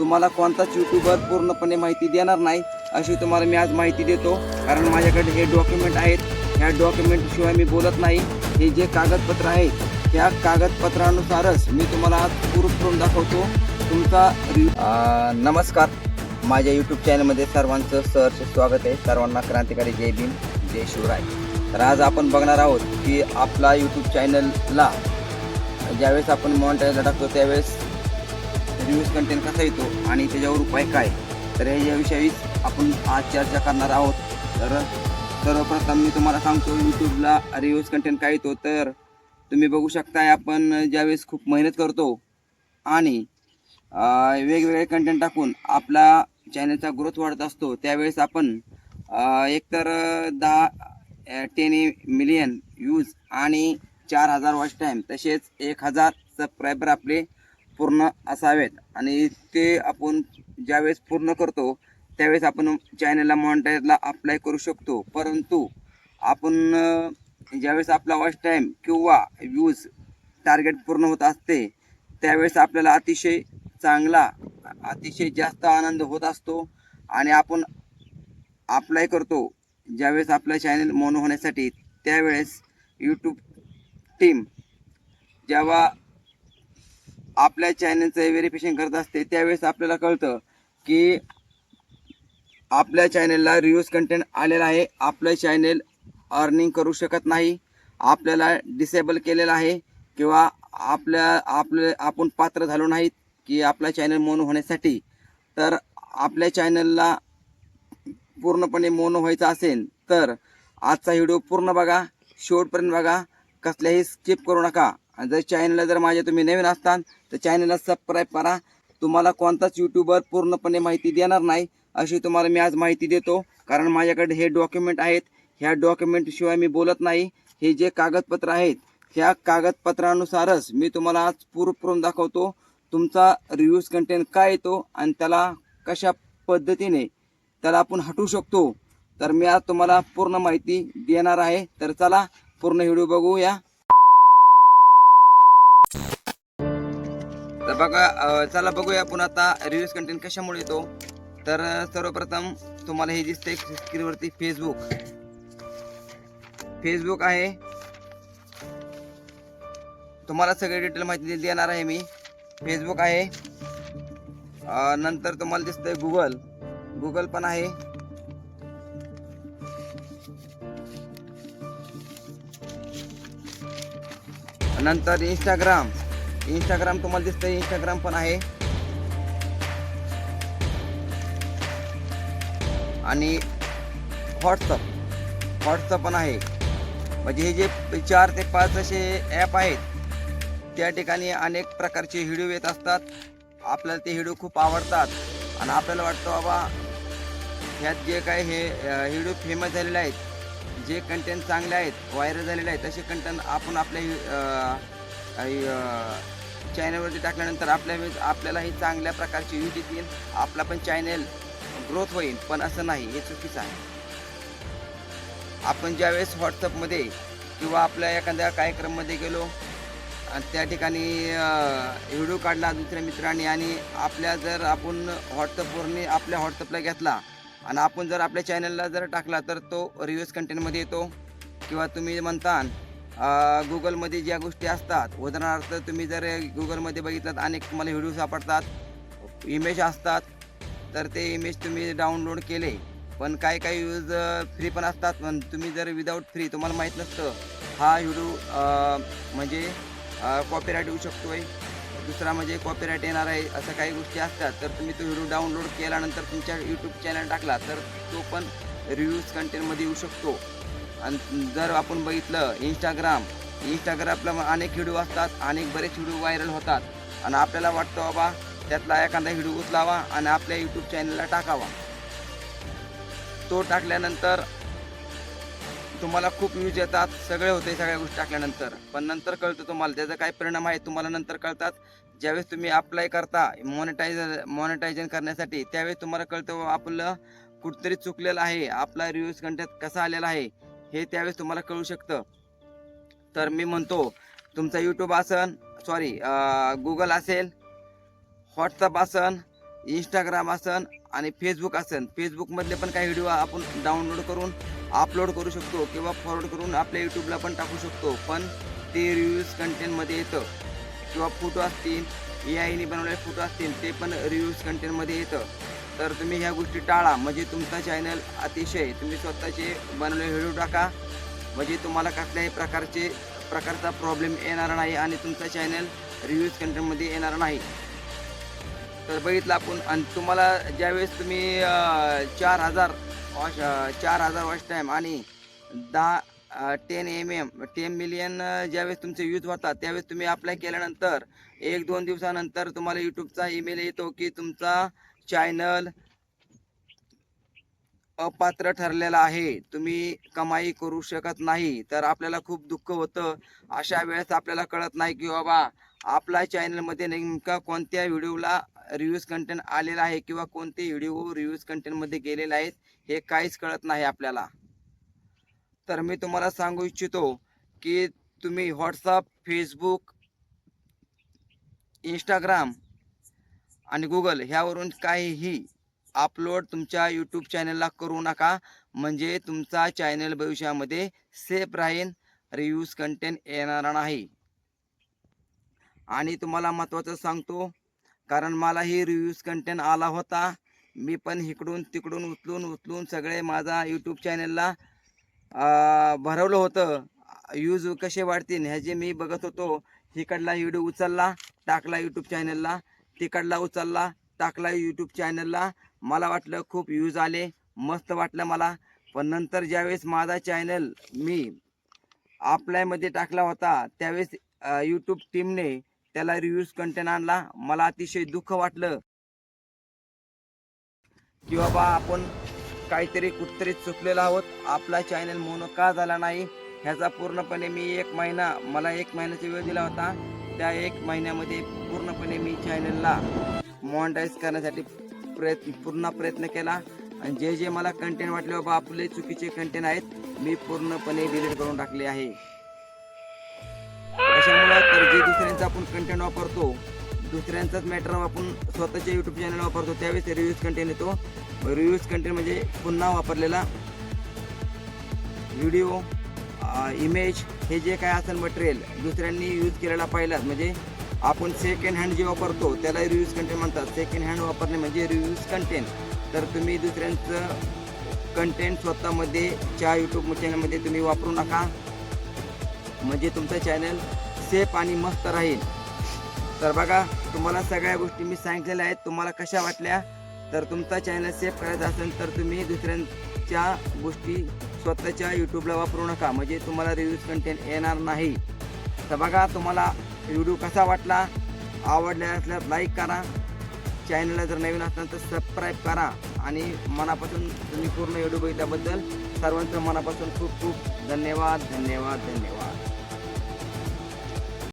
तुम्हाला कोणताच यूट्यूबर पूर्णपणे माहिती देणार नाही, अशी तुम्हाला मी आज माहिती देतो. कारण माझ्याकडे हे डॉक्युमेंट आहेत. ह्या डॉक्युमेंटशिवाय मी बोलत नाही. हे जे कागदपत्र आहेत त्या कागदपत्रानुसारच मी तुम्हाला आज प्रूफ करून दाखवतो तुमचा नमस्कार. माझ्या यूट्यूब चॅनलमध्ये सर्वांचं सहर्ष स्वागत आहे. सर्वांना क्रांतिकारी जय भीम, जय शिवराय. तर आज आपण बघणार आहोत की आपला यूट्यूब चॅनलला ज्यावेळेस आपण मॉनिटाईजला टाकतो त्यावेळेस रिव्ह्यूज कंटेंट कसा येतो आणि त्याच्यावर उपाय काय, तर ह्याविषयी आपण आज चर्चा करणार आहोत. तर सर्वप्रथम मी तुम्हाला सांगतो यूट्यूबला रिव्ह्यूज कंटेंट काय येतो. तर तुम्ही बघू शकताय आपण ज्यावेळेस खूप मेहनत करतो आणि वेगवेगळे कंटेंट टाकून आपला चॅनलचा ग्रोथ वाढत असतो त्यावेळेस आपण एकतर 10 मिलियन व्ह्यूज आणि 4000 वॉच टाईम तसेच 1000 सबस्क्रायबर आपले पूर्ण असावेत. आणि ते आपण ज्यावेळेस पूर्ण करतो त्यावेळेस आपण चॅनलला मॉनिटाईजला अप्लाय करू शकतो. परंतु आपण ज्यावेळेस आपला वॉच टाईम किंवा व्ह्यूज टार्गेट पूर्ण होत असते त्यावेळेस आपल्याला अतिशय चांगला, अतिशय जास्त आनंद होत असतो आणि आपण अप्लाय करतो. ज्यावेळेस आपला चॅनल मोनो होण्यासाठी त्यावेळेस यूट्यूब टीम जेव्हा आपल्या चॅनलचं व्हेरिफिकेशन करत असते त्यावेळेस आपल्याला कळतं की आपल्या चॅनलला रिव्ह्यूज कंटेंट आलेला आहे, आपलं चॅनल अर्निंग करू शकत नाही, आपल्याला डिसेबल केलेलं आहे किंवा आपण पात्र झालो नाहीत की आपला चॅनल मोनो होण्यासाठी. तर आपल्या चॅनलला पूर्णपणे मोनो व्हायचं असेल तर आजचा व्हिडिओ पूर्ण बघा, शेवटपर्यंत बघा, कसल्याही स्किप करू नका. आणि जर चॅनलला जर माझ्या तुम्ही नवीन असताल तर चॅनलला सबस्क्राईब करा. तुम्हाला कोणताच यूट्यूबर पूर्णपणे माहिती देणार नाही, अशी तुम्हाला मी आज माहिती देतो. कारण माझ्याकडे हे डॉक्युमेंट आहेत. ह्या डॉक्युमेंटशिवाय मी बोलत नाही. हे जे कागदपत्र आहेत ह्या कागदपत्रानुसारच मी तुम्हाला आज प्रूफ करून दाखवतो तुमचा रिव्ह्यूज कंटेंट काय येतो आणि त्याला कशा पद्धतीने त्याला आपण हटवू शकतो. तर मी आज तुम्हाला पूर्ण माहिती देणार आहे. तर चला पूर्ण व्हिडिओ बघूया. तर बघा, चला बघूया आपण आता रिव्ह्यूज कंटेंट कशामुळे येतो. तर सर्वप्रथम तुम्हाला हे दिसतंय स्क्रीनवरती फेसबुक आहे. तुम्हाला सगळे डिटेल माहिती देणार आहे मी. फेसबुक आहे, नंतर तुम्हाला दिसतंय गुगल पण आहे. नंतर इंस्टाग्राम तुम्हाला दिसतंय, इंस्टाग्राम पण आहे. आणि व्हॉट्सअप पण आहे. म्हणजे हे जे 4 ते 5 असे ॲप आहेत त्या ठिकाणी अनेक प्रकारचे व्हिडिओ येत असतात. आपल्याला ते व्हिडिओ खूप आवडतात आणि आपल्याला वाटतं बाबा ह्यात जे काय हे व्हिडिओ फेमस झालेले आहेत, जे कंटेंट चांगले आहेत, व्हायरल झालेले आहेत, तसे कंटेंट आपण आपल्या चॅनलवरती टाकल्यानंतर आपल्याला ही चांगल्या प्रकारचे व्ह्यूज येतील, आपला पण चॅनल ग्रोथ होईल. पण असं नाही, हे चुकीचं आहे. आपण ज्यावेळेस व्हॉट्सअपमध्ये किंवा आपल्या एखाद्या कार्यक्रममध्ये गेलो आणि त्या ठिकाणी व्हिडिओ काढला दुसऱ्या मित्रांनी आणि जर आपण आपल्या व्हॉट्सअपला घेतला आणि आपण जर आपल्या चॅनलला जर टाकला तर तो रिव्ह्यूज कंटेंटमध्ये येतो. किंवा तुम्ही म्हणता गुगलमध्ये ज्या गोष्टी असतात, उदाहरणार्थ तुम्ही जर गुगलमध्ये बघितलं तर अनेक तुम्हाला व्हिडिओ सापडतात, इमेज असतात. तर ते इमेज तुम्ही डाउनलोड केले पण काही यूज फ्री पण असतात. पण तुम्ही जर विदाऊट फ्री तुम्हाला माहीत नसतं हा व्हिडिओ म्हणजे कॉपीराईट येऊ शकतो आहे, दुसरा म्हणजे कॉपीराईट येणार आहे, असं काही गोष्टी असतात. तर तुम्ही तो व्हिडिओ डाउनलोड केल्यानंतर तुमच्या यूट्यूब चॅनल टाकला तर तो पण रिव्ह्यूज कंटेंटमध्ये येऊ शकतो. आणि जर आपण बघितलं इंस्टाग्रामला अनेक व्हिडिओ असतात, बरेच व्हिडिओ व्हायरल होतात आणि आपल्याला वाटतं बाबा त्यातला एखादा व्हिडिओ उचलावा आणि आपल्या यूट्यूब चॅनलला टाकावा. तो टाकल्यानंतर तुम्हाला खूप व्ह्यूज येतात, सगळे होते सगळ्या गोष्टी टाकल्यानंतर. पण नंतर कळतं तुम्हाला त्याचा काय परिणाम आहे तुम्हाला नंतर कळतात. ज्यावेळेस तुम्ही अप्लाय करता मॉनिटायझेशन करण्यासाठी त्यावेळेस तुम्हाला कळतं आपलं कुठतरी चुकलेलं आहे, आपला रिव्ह्यूज कंटेंट कसा आलेला आहे हे त्यावेळेस तुम्हाला कळू शकतं. तर मी म्हणतो तुमचा यूट्यूब असेल, गुगल असेल, व्हॉट्सअप असेल इंस्टाग्राम असन आणि फेसबुक असन, फेसबुकमधले पण काही व्हिडिओ आपण डाउनलोड करून अपलोड करू शकतो किंवा फॉरवर्ड करून आपल्या यूट्यूबला पण टाकू शकतो. पण ते रिव्ह्यूज कंटेंटमध्ये येतं किंवा फोटो असतील, AIने बनवलेले फोटो असतील ते पण रिव्ह्यूज कंटेंटमध्ये येतं. तर तुम्ही ह्या गोष्टी टाळा. म्हणजे तुमचा चॅनल अतिशय तुम्ही स्वतःचे बनवलेले व्हिडिओ टाका, म्हणजे तुम्हाला कसल्याही प्रकारचा प्रॉब्लेम येणार नाही आणि तुमचा चॅनल रिव्ह्यूज कंटेंटमध्ये येणार नाही. तर बघितलं आपण. आणि तुम्हाला ज्यावेळेस तुम्ही 4,000 वॉच टाईम आणि 10 मिलियन ज्यावेळेस तुमचे यूज होतात त्यावेळेस तुम्ही अप्लाय केल्यानंतर 1-2 दिवसानंतर तुम्हाला यूट्यूबचा ईमेल येतो की तुमचा चॅनल अपात्र ठरलेला आहे, तुम्ही कमाई करू शकत नाही. तर आपल्याला खूप दुःख होतं. अशा वेळेस आपल्याला कळत नाही की बाबा आपल्या चॅनलमध्ये नेमका कोणत्या व्हिडिओला रिव्ह्यूज कंटेंट आलेला आहे किंवा कोणते व्हिडिओ रिव्ह्यूज कंटेंटमध्ये गेलेले आहेत हे काहीच कळत नाही आपल्याला. तर मी तुम्हाला सांगू इच्छितो की तुम्ही व्हॉट्सअप, फेसबुक, इंस्टाग्राम आणि गुगल ह्यावरून काहीही अपलोड तुमच्या यूट्यूब चॅनलला करू नका. म्हणजे तुमचा चॅनल भविष्यामध्ये सेफ राहील, रिव्ह्यूज कंटेंट येणार नाही. आणि तुम्हाला महत्त्वाचं सांगतो, कारण मलाही रिव्ह्यूज कंटेंट आला होता. मी पण इकडून तिकडून उचलून सगळे माझा यूट्यूब चॅनलला भरवलं होतं. व्ह्यूज कसे वाढतील ह्याचे मी बघत होतो. इकडला व्हिडिओ उचलला टाकला यूट्यूब चॅनलला, तिकडला उचलला टाकला यूट्यूब चॅनलला. मला वाटलं खूप व्ह्यूज आले, मस्त वाटलं मला. पण नंतर ज्यावेळेस माझा चॅनल मी अप्लायमध्ये टाकला होता त्यावेळेस यूट्यूब टीमने त्याला रिव्ह्यूज कंटेंट आणला. मला अतिशय दुःख वाटलं की बाबा आपण काहीतरी कुठतरी चुकलेलो आहोत. आपला चॅनल मोनो का झाला नाही ह्याचा पूर्णपणे मी मला 1 महिन्याचा वेळ दिला होता. त्या 1 महिन्यामध्ये पूर्णपणे मी चॅनलला मॉनिटाईज करण्यासाठी प्रयत्न केला. आणि जे मला कंटेंट वाटले बाबा आपले चुकीचे कंटेंट आहेत मी पूर्णपणे डिलीट करून टाकले आहे. त्याच्यामुळं तर जे दुसऱ्यांचा आपण कंटेंट वापरतो, दुसऱ्यांचाच मॅटर आपण स्वतःच्या यूट्यूब चॅनल वापरतो त्यावेळेस रिव्ह्यूज कंटेंट येतो. रिव्ह्यूज कंटेंट म्हणजे पुन्हा वापरलेला व्हिडिओ, इमेज हे जे काय असेल मटेरियल दुसऱ्यांनी यूज केलेला पाहिलाच. म्हणजे आपण सेकंड हँड जे वापरतो त्याला रिव्ह्यूज कंटेंट म्हणतात. सेकंड हँड वापरणे म्हणजे रिव्ह्यूज कंटेंट. तर तुम्ही दुसऱ्यांचं कंटेंट स्वतःमध्ये यूट्यूब चॅनलमध्ये तुम्ही वापरू नका. म्हणजे तुमचं चॅनल सेफ आणि मस्त राहील. तर बघा तुम्हाला सगळ्या गोष्टी मी सांगितलेल्या आहेत. तुम्हाला कशा वाटल्या? तर तुमचा चॅनल सेफ करायचा असेल तर तुम्ही दुसऱ्यांच्या गोष्टी स्वतःच्या यूट्यूबला वापरू नका. म्हणजे तुम्हाला रिव्ह्यूज कंटेंट येणार नाही. तर बघा तुम्हाला व्हिडिओ कसा वाटला? आवडला असल्यास लाईक करा. चॅनलला जर नवीन असाल तर सबस्क्राईब करा. आणि मनापासून तुम्ही पूर्ण व्हिडिओ बघितल्याबद्दल सर्वांचं मनापासून खूप खूप धन्यवाद.